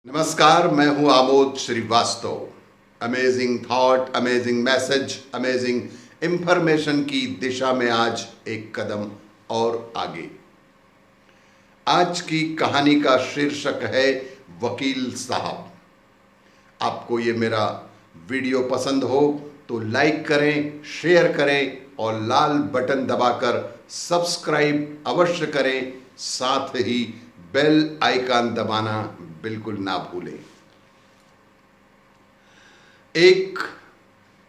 नमस्कार, मैं हूं Amod Shrivastava. Amazing thought, amazing message, amazing information की दिशा में आज एक कदम और आगे। आज की कहानी का शीर्षक है वकील साहब। आपको ये मेरा वीडियो पसंद हो तो लाइक करें, शेयर करें और लाल बटन दबाकर सब्सक्राइब अवश्य करें। साथ ही बेल आइकन दबाना बिल्कुल ना भूलें। एक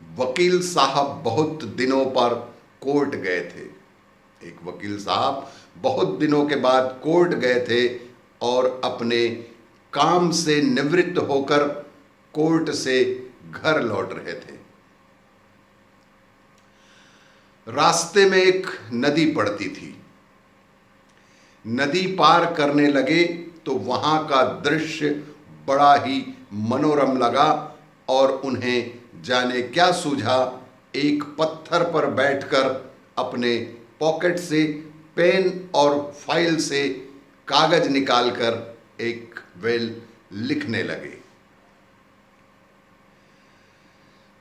वकील साहब बहुत दिनों पर कोर्ट गए थे। एक वकील साहब बहुत दिनों के बाद कोर्ट गए थे और अपने काम से निवृत्त होकर कोर्ट से घर लौट रहे थे। रास्ते में एक नदी पड़ती थी। नदी पार करने लगे तो वहां का दृश्य बड़ा ही मनोरम लगा और उन्हें जाने क्या सूझा। एक पत्थर पर बैठकर अपने पॉकेट से पेन और फाइल से कागज निकालकर एक वेल लिखने लगे।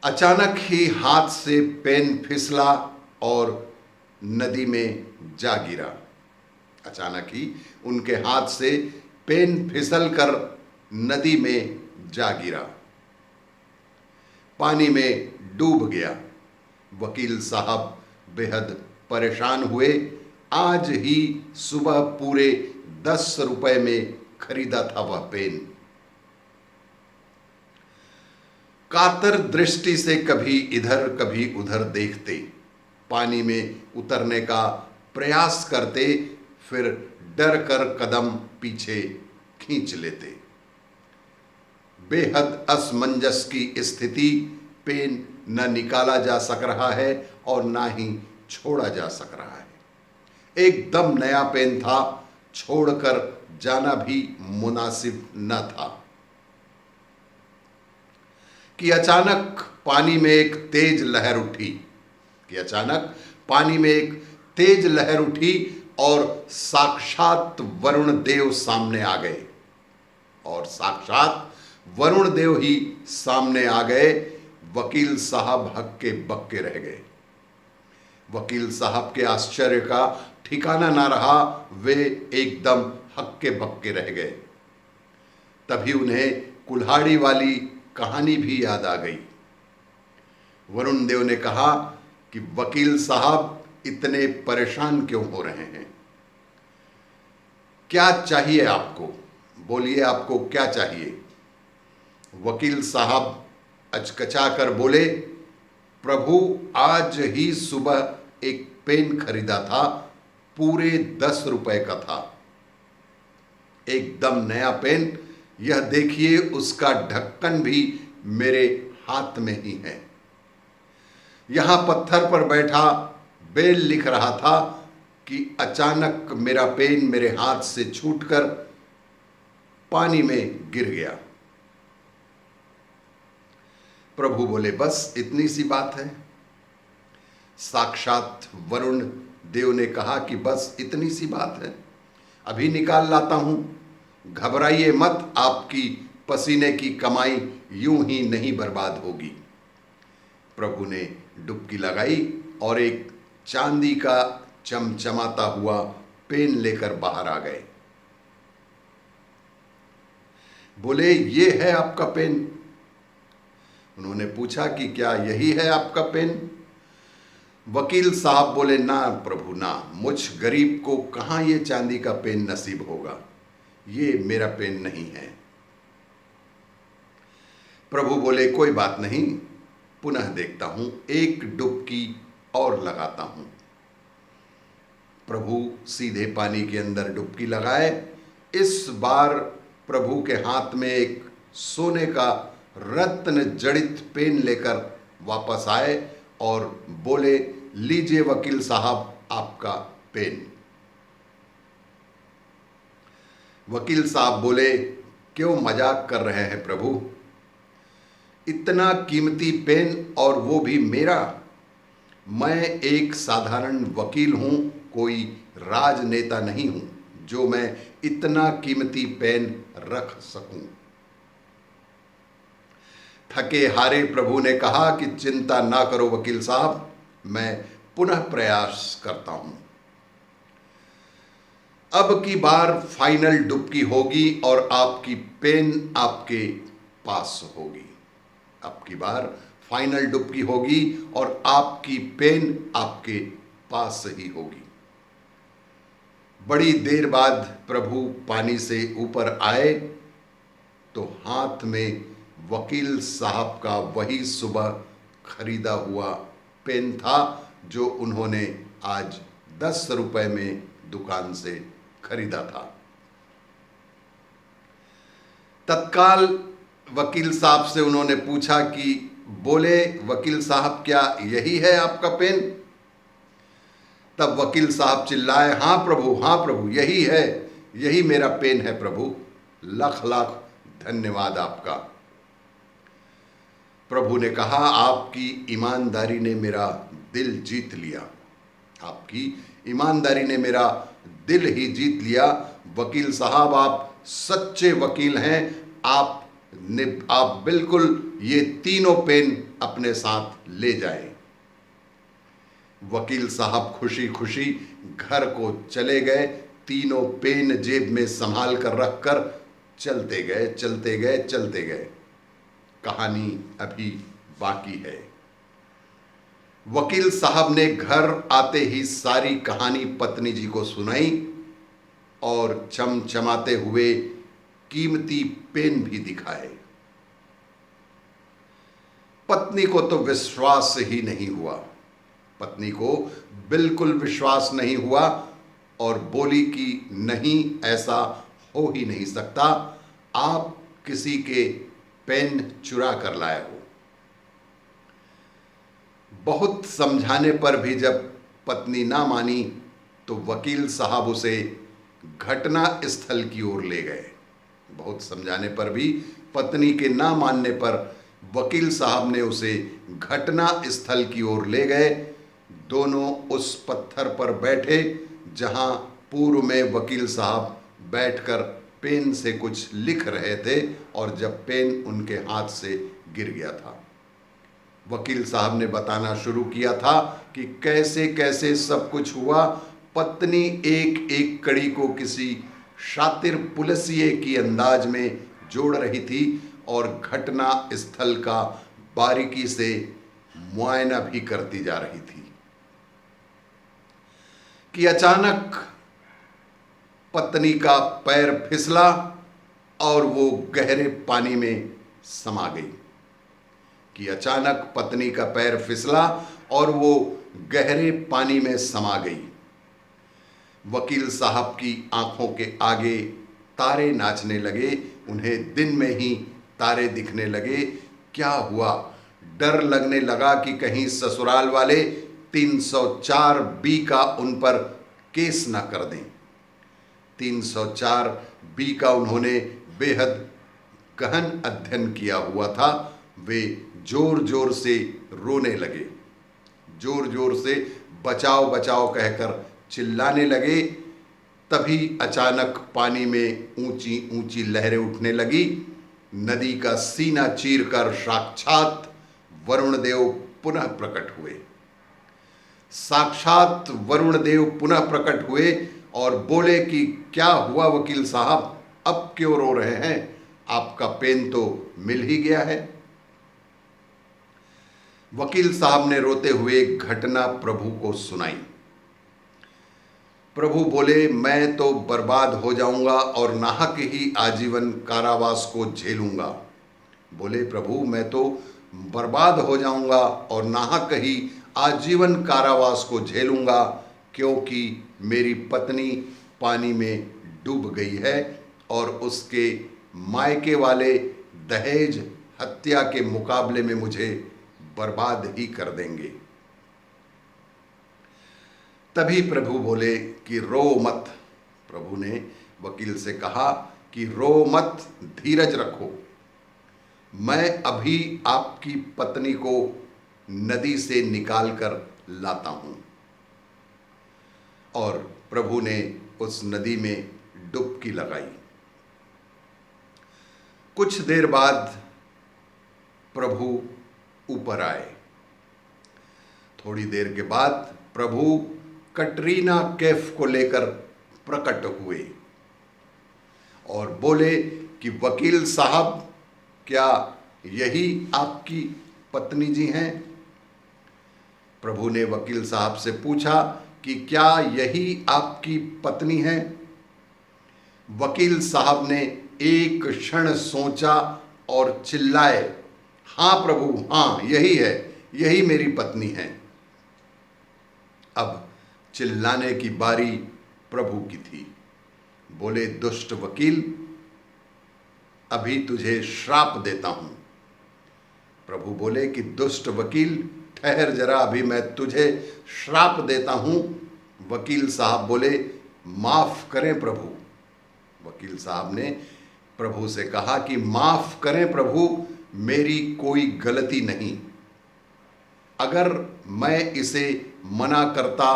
अचानक ही हाथ से पेन फिसला और नदी में जा गिरा। अचानक ही उनके हाथ से पेन फिसलकर नदी में जा गिरा, पानी में डूब गया। वकील साहब बेहद परेशान हुए। आज ही सुबह पूरे 10 रुपए में खरीदा था वह पेन। कातर दृष्टि से कभी इधर कभी उधर देखते, पानी में उतरने का प्रयास करते, फिर डर कर कदम पीछे खींच लेते। बेहद असमंजस की स्थिति। पेन न निकाला जा सक रहा है और ना ही छोड़ा जा सक रहा है। एकदम नया पेन था, छोड़कर जाना भी मुनासिब न था कि अचानक पानी में एक तेज लहर उठी और साक्षात वरुण देव सामने आ गए। और साक्षात वरुण देव ही सामने आ गए। वकील साहब हक्के बक्के रह गए। वकील साहब के आश्चर्य का ठिकाना ना रहा। वे एकदम हक्के बक्के रह गए। तभी उन्हें कुल्हाड़ी वाली कहानी भी याद आ गई। वरुण देव ने कहा कि वकील साहब इतने परेशान क्यों हो रहे हैं? क्या चाहिए आपको? बोलिए, आपको क्या चाहिए? वकील साहब अचकचा कर बोले, प्रभु, आज ही सुबह एक पेन खरीदा था, पूरे 10 रुपए का था। एकदम नया पेन। यह देखिए, उसका ढक्कन भी मेरे हाथ में ही है। यहां पत्थर पर बैठा बेल लिख रहा था कि अचानक मेरा पेन मेरे हाथ से छूटकर पानी में गिर गया। प्रभु बोले, बस इतनी सी बात है। साक्षात वरुण देव ने कहा कि बस इतनी सी बात है, अभी निकाल लाता हूं, घबराइए मत, आपकी पसीने की कमाई यूं ही नहीं बर्बाद होगी। प्रभु ने डुबकी लगाई और एक चांदी का चमचमाता हुआ पेन लेकर बाहर आ गए। बोले, ये है आपका पेन? उन्होंने पूछा कि क्या यही है आपका पेन? वकील साहब बोले, ना प्रभु ना, मुझ गरीब को कहां ये चांदी का पेन नसीब होगा, ये मेरा पेन नहीं है। प्रभु बोले, कोई बात नहीं, पुनः देखता हूं, एक डुबकी और लगाता हूं। प्रभु सीधे पानी के अंदर डुबकी लगाए। इस बार प्रभु के हाथ में एक सोने का रत्न जड़ित पेन लेकर वापस आए और बोले, लीजिए वकील साहब, आपका पेन। वकील साहब बोले, क्यों मजाक कर रहे हैं प्रभु? इतना कीमती पेन और वो भी मेरा? मैं एक साधारण वकील हूं, कोई राजनेता नहीं हूं जो मैं इतना कीमती पेन रख सकूं। थके हारे प्रभु ने कहा कि चिंता ना करो वकील साहब, मैं पुनः प्रयास करता हूं। अब की बार फाइनल डुबकी होगी और आपकी पेन आपके पास होगी। अब की बार फाइनल डुबकी होगी और आपकी पेन आपके पास ही होगी। बड़ी देर बाद प्रभु पानी से ऊपर आए तो हाथ में वकील साहब का वही सुबह खरीदा हुआ पेन था जो उन्होंने आज 10 रुपए में दुकान से खरीदा था। तत्काल वकील साहब से उन्होंने पूछा कि बोले वकील साहब, क्या यही है आपका पेन? तब वकील साहब चिल्लाए, हाँ प्रभु, यही है, यही मेरा पेन है प्रभु, लाख लाख धन्यवाद आपका। प्रभु ने कहा, आपकी ईमानदारी ने मेरा दिल जीत लिया, आपकी ईमानदारी ने मेरा दिल ही जीत लिया। वकील साहब, आप सच्चे वकील हैं, आप बिल्कुल ये तीनों पेन अपने साथ ले जाएं। वकील साहब खुशी खुशी घर को चले गए, तीनों पेन जेब में संभाल कर रखकर चलते गए। कहानी अभी बाकी है। वकील साहब ने घर आते ही सारी कहानी पत्नी जी को सुनाई और चमचमाते हुए कीमती पेन भी दिखाए। पत्नी को तो विश्वास ही नहीं हुआ, पत्नी को बिल्कुल विश्वास नहीं हुआ और बोली कि नहीं, ऐसा हो ही नहीं सकता, आप किसी के पेन चुरा कर लाए हो। बहुत समझाने पर भी जब पत्नी ना मानी तो वकील साहब उसे घटना स्थल की ओर ले गए। बहुत समझाने पर भी पत्नी के ना मानने पर वकील साहब ने उसे घटना स्थल की ओर ले गए। दोनों उस पत्थर पर बैठे जहां पूर्व में वकील साहब बैठकर पेन से कुछ लिख रहे थे और जब पेन उनके हाथ से गिर गया था। वकील साहब ने बताना शुरू किया था कि कैसे कैसे सब कुछ हुआ। पत्नी एक एक कड़ी को किसी शातिर पुलिसिये की अंदाज में जोड़ रही थी और घटना स्थल का बारीकी से मुआयना भी करती जा रही थी कि अचानक पत्नी का पैर फिसला और वो गहरे पानी में समा गई। कि अचानक पत्नी का पैर फिसला और वो गहरे पानी में समा गई। वकील साहब की आंखों के आगे तारे नाचने लगे, उन्हें दिन में ही तारे दिखने लगे। क्या हुआ? डर लगने लगा कि कहीं ससुराल वाले 304 बी का उन पर केस ना कर दें। 304 बी का उन्होंने बेहद गहन अध्ययन किया हुआ था। वे जोर जोर से रोने लगे, जोर जोर से बचाओ बचाओ कहकर चिल्लाने लगे। तभी अचानक पानी में ऊंची ऊंची लहरें उठने लगी। नदी का सीना चीरकर साक्षात वरुण देव पुनः प्रकट हुए। साक्षात वरुण देव पुनः प्रकट हुए और बोले कि क्या हुआ वकील साहब, अब क्यों रो रहे हैं? आपका पेन तो मिल ही गया है। वकील साहब ने रोते हुए घटना प्रभु को सुनाई। प्रभु बोले, मैं तो बर्बाद हो जाऊंगा और नाहक ही आजीवन कारावास को झेलूंगा। बोले प्रभु, मैं तो बर्बाद हो जाऊंगा और नाहक ही आजीवन कारावास को झेलूंगा, क्योंकि मेरी पत्नी पानी में डूब गई है और उसके मायके वाले दहेज हत्या के मुकाबले में मुझे बर्बाद ही कर देंगे। तभी प्रभु बोले कि रो मत। प्रभु ने वकील से कहा कि रो मत, धीरज रखो, मैं अभी आपकी पत्नी को नदी से निकाल कर लाता हूं। और प्रभु ने उस नदी में डुबकी लगाई। कुछ देर बाद प्रभु ऊपर आए। थोड़ी देर के बाद प्रभु कटरीना कैफ को लेकर प्रकट हुए और बोले कि वकील साहब, क्या यही आपकी पत्नी जी हैं? प्रभु ने वकील साहब से पूछा कि क्या यही आपकी पत्नी है? वकील साहब ने एक क्षण सोचा और चिल्लाए, हाँ प्रभु, हाँ यही है, यही मेरी पत्नी है। अब चिल्लाने की बारी प्रभु की थी। बोले, दुष्ट वकील, अभी तुझे श्राप देता हूं। प्रभु बोले कि दुष्ट वकील, ठहर जरा, अभी मैं तुझे श्राप देता हूं। वकील साहब बोले, माफ करें प्रभु। वकील साहब ने प्रभु से कहा कि माफ करें प्रभु, मेरी कोई गलती नहीं। अगर मैं इसे मना करता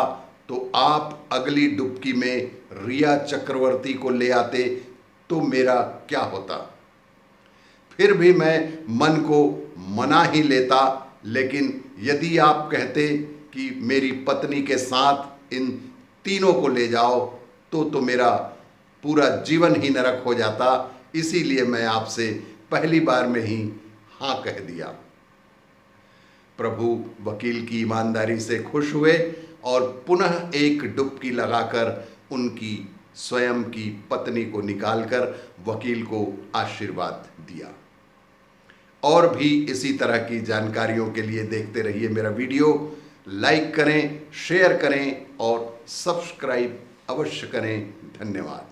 तो आप अगली डुबकी में रिया चक्रवर्ती को ले आते तो मेरा क्या होता। फिर भी मैं मन को मना ही लेता, लेकिन यदि आप कहते कि मेरी पत्नी के साथ इन तीनों को ले जाओ तो मेरा पूरा जीवन ही नरक हो जाता। इसीलिए मैं आपसे पहली बार में ही हाँ कह दिया। प्रभु वकील की ईमानदारी से खुश हुए और पुनः एक डुबकी लगाकर उनकी स्वयं की पत्नी को निकालकर वकील को आशीर्वाद दिया। और भी इसी तरह की जानकारियों के लिए देखते रहिए मेरा वीडियो। लाइक करें, शेयर करें और सब्सक्राइब अवश्य करें। धन्यवाद।